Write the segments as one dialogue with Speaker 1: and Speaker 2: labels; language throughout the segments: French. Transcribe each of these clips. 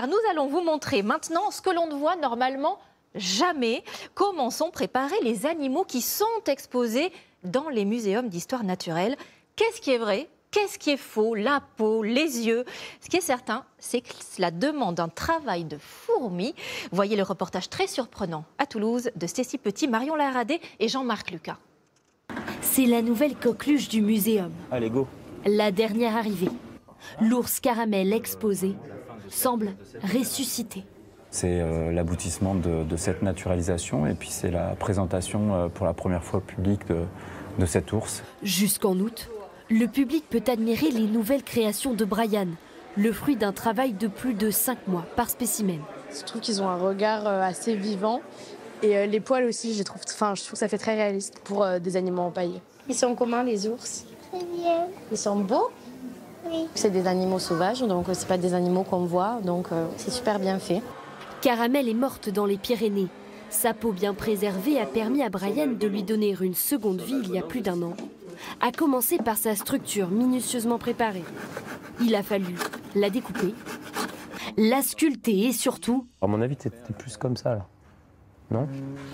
Speaker 1: car nous allons vous montrer maintenant ce que l'on ne voit normalement jamais. Comment sont préparés les animaux qui sont exposés dans les muséums d'histoire naturelle. Qu'est-ce qui est vrai ? Qu'est-ce qui est faux? La peau, les yeux. Ce qui est certain, c'est que cela demande un travail de fourmi. Voyez le reportage très surprenant à Toulouse de Stécie Petit, Marion Laradé et Jean-Marc Lucas.
Speaker 2: C'est la nouvelle coqueluche du muséum.
Speaker 3: Allez, go.
Speaker 2: La dernière arrivée. L'ours caramel exposé semble ressuscité.
Speaker 3: C'est l'aboutissement de cette naturalisation et puis c'est la présentation pour la première fois au public de cet ours.
Speaker 2: Jusqu'en août, le public peut admirer les nouvelles créations de Brian, le fruit d'un travail de plus de 5 mois par spécimen.
Speaker 4: Je trouve qu'ils ont un regard assez vivant et les poils aussi, je trouve que ça fait très réaliste pour des animaux empaillés.
Speaker 5: Ils sont comment les ours?
Speaker 6: Très bien.
Speaker 5: Ils sont beaux?
Speaker 6: Oui.
Speaker 5: C'est des animaux sauvages, donc c'est pas des animaux qu'on voit, donc c'est super bien fait.
Speaker 2: Caramel est morte dans les Pyrénées. Sa peau bien préservée a permis à Brian de lui donner une seconde vie il y a plus d'1 an. À commencer par sa structure minutieusement préparée. Il a fallu la découper, la sculpter et surtout...
Speaker 7: À mon avis, t'es plus comme ça, là. Non ?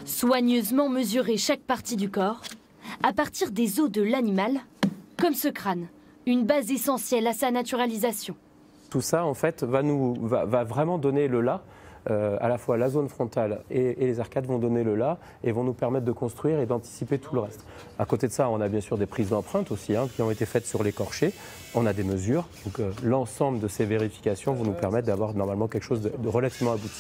Speaker 2: Soigneusement mesurer chaque partie du corps à partir des os de l'animal, comme ce crâne, une base essentielle à sa naturalisation.
Speaker 7: Tout ça, en fait, va vraiment donner le là. À la fois la zone frontale et les arcades vont donner le là et vont nous permettre de construire et d'anticiper tout le reste. À côté de ça, on a bien sûr des prises d'empreintes aussi qui ont été faites sur l'écorché. On a des mesures, donc l'ensemble de ces vérifications vont nous permettre d'avoir normalement quelque chose de relativement abouti.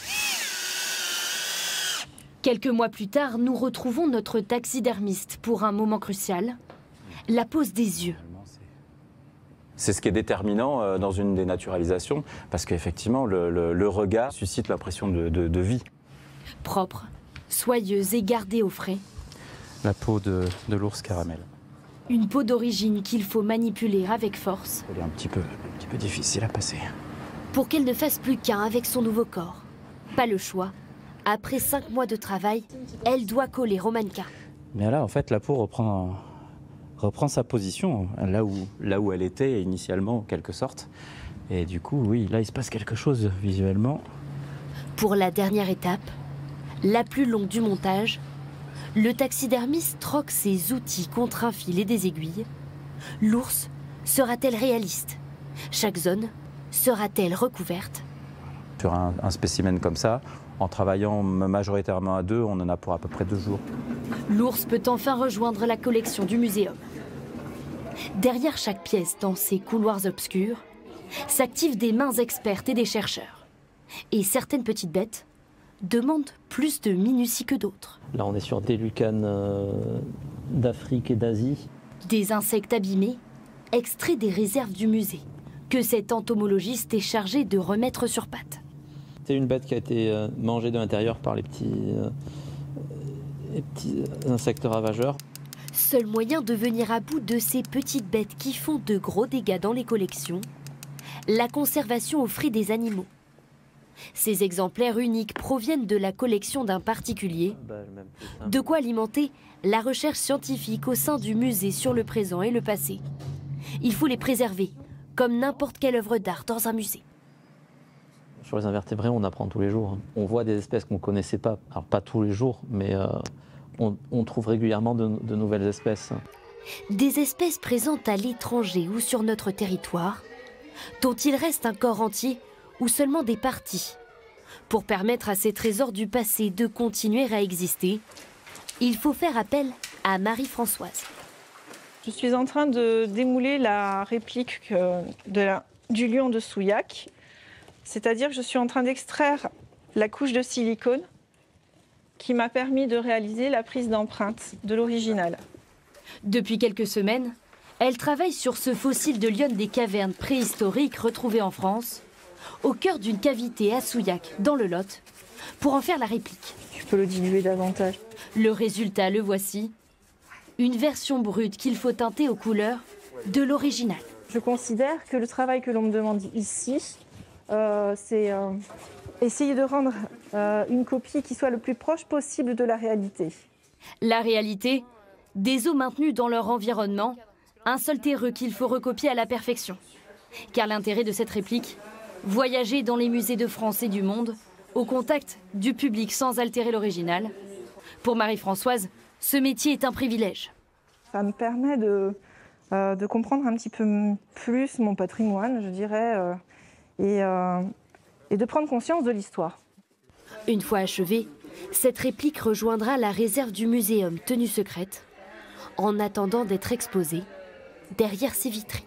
Speaker 2: Quelques mois plus tard, nous retrouvons notre taxidermiste pour un moment crucial, la pose des yeux.
Speaker 3: C'est ce qui est déterminant dans une dénaturalisation, parce qu'effectivement, le regard suscite l'impression de vie.
Speaker 2: Propre, soyeuse et gardée au frais.
Speaker 3: La peau de l'ours caramel.
Speaker 2: Une peau d'origine qu'il faut manipuler avec force.
Speaker 3: Elle est un petit peu difficile à passer.
Speaker 2: Pour qu'elle ne fasse plus qu'un avec son nouveau corps. Pas le choix. Après 5 mois de travail, elle doit coller au mannequin.
Speaker 3: Mais là, en fait, la peau reprend sa position, là où elle était initialement, en quelque sorte. Et du coup, oui, là, il se passe quelque chose visuellement.
Speaker 2: Pour la dernière étape, la plus longue du montage, le taxidermiste troque ses outils contre un fil et des aiguilles. L'ours sera-t-elle réaliste? Chaque zone sera-t-elle recouverte?
Speaker 3: Sur un spécimen comme ça, en travaillant majoritairement à 2, on en a pour à peu près 2 jours.
Speaker 2: L'ours peut enfin rejoindre la collection du muséum. Derrière chaque pièce, dans ces couloirs obscurs, s'activent des mains expertes et des chercheurs. Et certaines petites bêtes demandent plus de minutie que d'autres.
Speaker 8: Là, on est sur des lucanes d'Afrique et d'Asie.
Speaker 2: Des insectes abîmés, extraits des réserves du musée, que cet entomologiste est chargé de remettre sur pattes.
Speaker 8: C'est une bête qui a été mangée de l'intérieur par les petits insectes ravageurs.
Speaker 2: Seul moyen de venir à bout de ces petites bêtes qui font de gros dégâts dans les collections, la conservation au frais des animaux. Ces exemplaires uniques proviennent de la collection d'un particulier, de quoi alimenter la recherche scientifique au sein du musée sur le présent et le passé. Il faut les préserver, comme n'importe quelle œuvre d'art dans un musée.
Speaker 8: Sur les invertébrés, on apprend tous les jours. On voit des espèces qu'on ne connaissait pas, alors pas tous les jours, mais on trouve régulièrement de nouvelles espèces.
Speaker 2: Des espèces présentes à l'étranger ou sur notre territoire, dont il reste un corps entier ou seulement des parties. Pour permettre à ces trésors du passé de continuer à exister, il faut faire appel à Marie-Françoise.
Speaker 9: Je suis en train de démouler la réplique du lion de Souillac. C'est-à-dire que je suis en train d'extraire la couche de silicone qui m'a permis de réaliser la prise d'empreinte de l'original.
Speaker 2: Depuis quelques semaines, elle travaille sur ce fossile de lionne des cavernes préhistoriques retrouvé en France, au cœur d'une cavité à Souillac, dans le Lot, pour en faire la réplique.
Speaker 9: Tu peux le diluer davantage.
Speaker 2: Le résultat, le voici. Une version brute qu'il faut teinter aux couleurs de l'original.
Speaker 9: Je considère que le travail que l'on me demande ici, c'est essayer de rendre une copie qui soit le plus proche possible de la réalité.
Speaker 2: La réalité, des os maintenus dans leur environnement, un seul terreux qu'il faut recopier à la perfection. Car l'intérêt de cette réplique, Voyager dans les musées de France et du monde, au contact du public sans altérer l'original. Pour Marie-Françoise, ce métier est un privilège.
Speaker 9: Ça me permet de comprendre un petit peu plus mon patrimoine, je dirais, et de prendre conscience de l'histoire.
Speaker 2: Une fois achevée, cette réplique rejoindra la réserve du muséum tenue secrète, en attendant d'être exposée derrière ses vitrines.